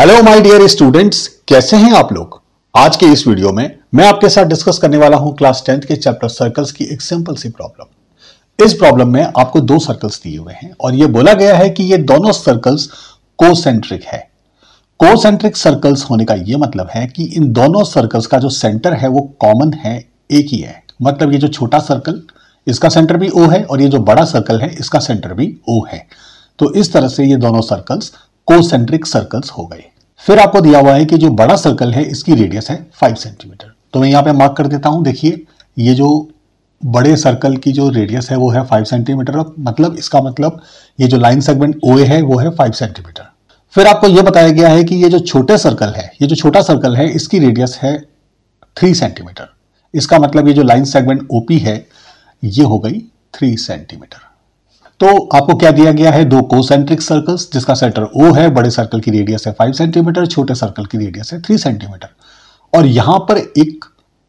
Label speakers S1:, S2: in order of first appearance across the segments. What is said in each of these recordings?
S1: Hello my dear students, कैसे हैं आप लोग। आज के इस वीडियो में मैं आपके साथ डिस्कस करने वाला हूं क्लास 10th के चैप्टर सर्कल्स की एक सिंपल सी प्रॉब्लम। इस प्रॉब्लम में आपको दो सर्कल्स दिए हुए हैं और यह बोला गया है कि ये दोनों सर्कल्स कोसेंट्रिक है। कोसेंट्रिक सर्कल्स होने का यह मतलब है कि इन दोनों सर्कल्स का जो सेंटर है वो कॉमन है, एक ही है। मतलब ये जो छोटा सर्कल इसका सेंटर भी O है और ये जो बड़ा सर्कल है इसका सेंटर भी O है। तो इस तरह से ये दोनों सर्कल्स कोसेंट्रिक सर्कल्स हो गए। फिर आपको दिया हुआ है कि जो बड़ा सर्कल है इसकी रेडियस है 5 सेंटीमीटर। तो मैं यहां पे मार्क कर देता हूं। देखिए ये जो बड़े सर्कल की जो रेडियस है वो है 5 सेंटीमीटर। मतलब इसका मतलब ये जो लाइन सेगमेंट OA है वो है 5 सेंटीमीटर। फिर आपको यह बताया गया है कि ये जो छोटे सर्कल है, ये जो छोटा सर्कल है इसकी रेडियस है 3 सेंटीमीटर। इसका मतलब ये जो लाइन सेगमेंट OP है ये हो गई 3 सेंटीमीटर। तो आपको क्या दिया गया है, दो कोसेंट्रिक सर्कल्स जिसका सेंटर O है, बड़े सर्कल की रेडियस है 5 सेंटीमीटर, छोटे सर्कल की रेडियस है 3 सेंटीमीटर। और यहां पर एक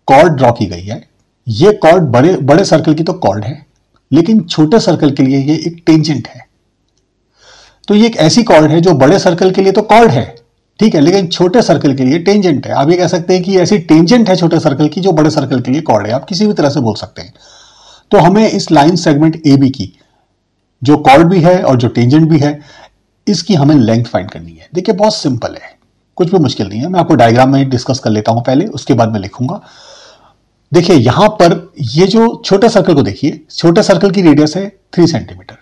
S1: कॉर्ड ड्रॉ की गई है। ये कॉर्ड बड़े सर्कल की तो कॉर्ड है, लेकिन छोटे सर्कल के लिए ये एक टेंजेंट है। तो ये एक ऐसी कॉर्ड है जो बड़े सर्कल के लिए तो कॉर्ड है, ठीक है, लेकिन छोटे सर्कल के लिए टेंजेंट है। आप ये कह सकते हैं कि ऐसी टेंजेंट है छोटे सर्कल की जो बड़े सर्कल के लिए कॉर्ड है। आप किसी भी तरह से बोल सकते हैं। तो हमें इस लाइन सेगमेंट AB की जो कॉर्ड भी है और जो टेंजेंट भी है इसकी हमें लेंथ फाइंड करनी है। देखिए बहुत सिंपल है, कुछ भी मुश्किल नहीं है। मैं आपको डायग्राम में डिस्कस कर लेता हूं पहले, उसके बाद मैं लिखूंगा। देखिए यहां पर ये जो छोटे सर्कल को देखिए, छोटे सर्कल की रेडियस है 3 सेंटीमीटर।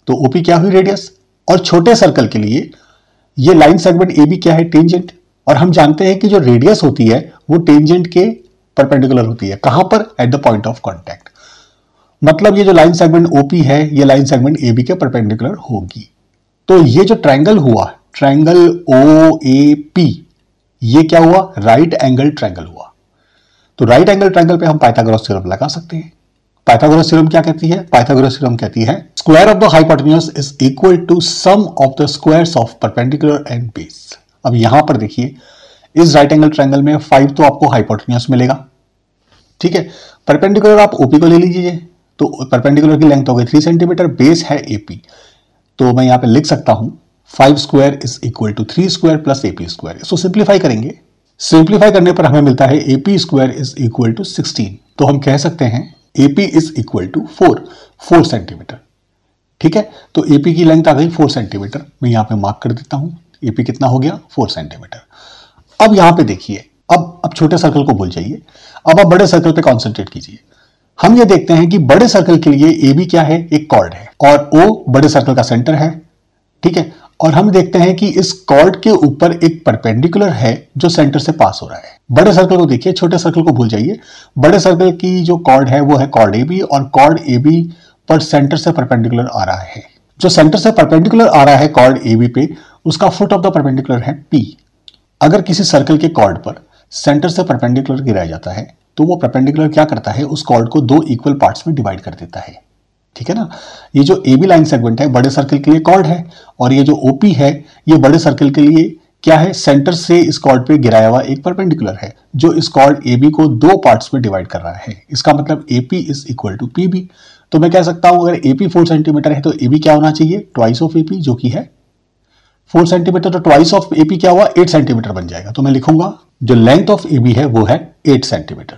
S1: तो OP क्या हुई, रेडियस। और छोटे सर्कल के लिए ये लाइन सेगमेंट AB क्या है, टेंजेंट। और हम जानते हैं कि जो रेडियस होती है वो टेंजेंट के परपेंडिकुलर होती है। कहां पर, at the point of contact. मतलब ये जो लाइन सेगमेंट OP है ये लाइन सेगमेंट AB के परपेंडिकुलर होगी। तो ये जो ट्रायंगल हुआ, ट्रायंगल OAP, ये क्या हुआ, राइट एंगल ट्रायंगल हुआ। तो राइट एंगल ट्रायंगल पे हम पाइथागोरस थ्योरम लगा सकते हैं। पाइथागोरस थ्योरम क्या कहती है, पाइथागोरस थ्योरम कहती है square of the hypotenuse is equal to sum of the squares of perpendicular and base. अब यहां पर देखिए इस राइट एंगल ट्रायंगल में 5 तो आपको हाइपोटेन्यूज मिलेगा, ठीक है। परपेंडिकुलर आप OP को ले लीजिए, तो परपेंडिकुलर की लेंथ हो गई 3 सेंटीमीटर, बेस है AP। तो मैं यहां पे लिख सकता हूं 5 square is equal to 3 square plus AP square. इसको सिंप्लीफाई करेंगे, सिंप्लीफाई करने पर हमें मिलता है AP square is equal to 16। तो हम कह सकते हैं AP is equal to 4 centimetre, ठीक है। तो AP की लेंथ आ गई 4 सेंटीमीटर। मैं यहां पे मार्क कर देता हूं, AP कितना हो गया, 4 सेंटीमीटर। अब यहां पे देखिए, अब छोटे सर्कल को भूल जाइए, अब आप बड़े सर्कल पे कॉन्सेंट्रेट कीजिए। हम ये देखते हैं कि बड़े सर्कल के लिए AB क्या है, एक कॉर्ड है और O बड़े सर्कल का सेंटर है, ठीक है। और हम देखते हैं कि इस कॉर्ड के ऊपर एक परपेंडिकुलर है जो सेंटर से पास हो रहा है। बड़े सर्कल को देखिए, छोटे सर्कल को भूल जाइए। बड़े सर्कल की जो कॉर्ड है वो है कॉर्ड AB और कॉर्ड AB पर सेंटर से परपेंडिकुलर आ रहा है। जो सेंटर से परपेंडिकुलर आ रहा है कॉर्ड AB पे, उसका फुट ऑफ द परपेंडिकुलर है P। अगर किसी सर्कल के कॉर्ड पर सेंटर से परपेंडिकुलर गिराया जाता है तो वो परपेंडिकुलर क्या करता है, उस कॉर्ड को 2 इक्वल पार्ट्स में डिवाइड कर देता है, ठीक है ना। ये जो AB लाइन सेगमेंट है बड़े सर्कल के लिए कॉर्ड है और ये जो OP है ये बड़े सर्कल के लिए क्या है, सेंटर से इस कॉर्ड पे गिराया हुआ एक परपेंडिकुलर है जो इस कॉर्ड AB को 2 पार्ट्स में डिवाइड कर रहा है। इसका मतलब AP is equal to PB। तो मैं कह सकता हूं अगर AP 4 सेंटीमीटर है तो AB क्या होना चाहिए, ट्वाइस ऑफ AP, जो कि है 4 सेंटीमीटर। तो ट्वाइस ऑफ AP क्या हुआ, 8 सेंटीमीटर बन जाएगा। तो मैं लिखूंगा जो लेंथ ऑफ AB है वो है 8 सेंटीमीटर।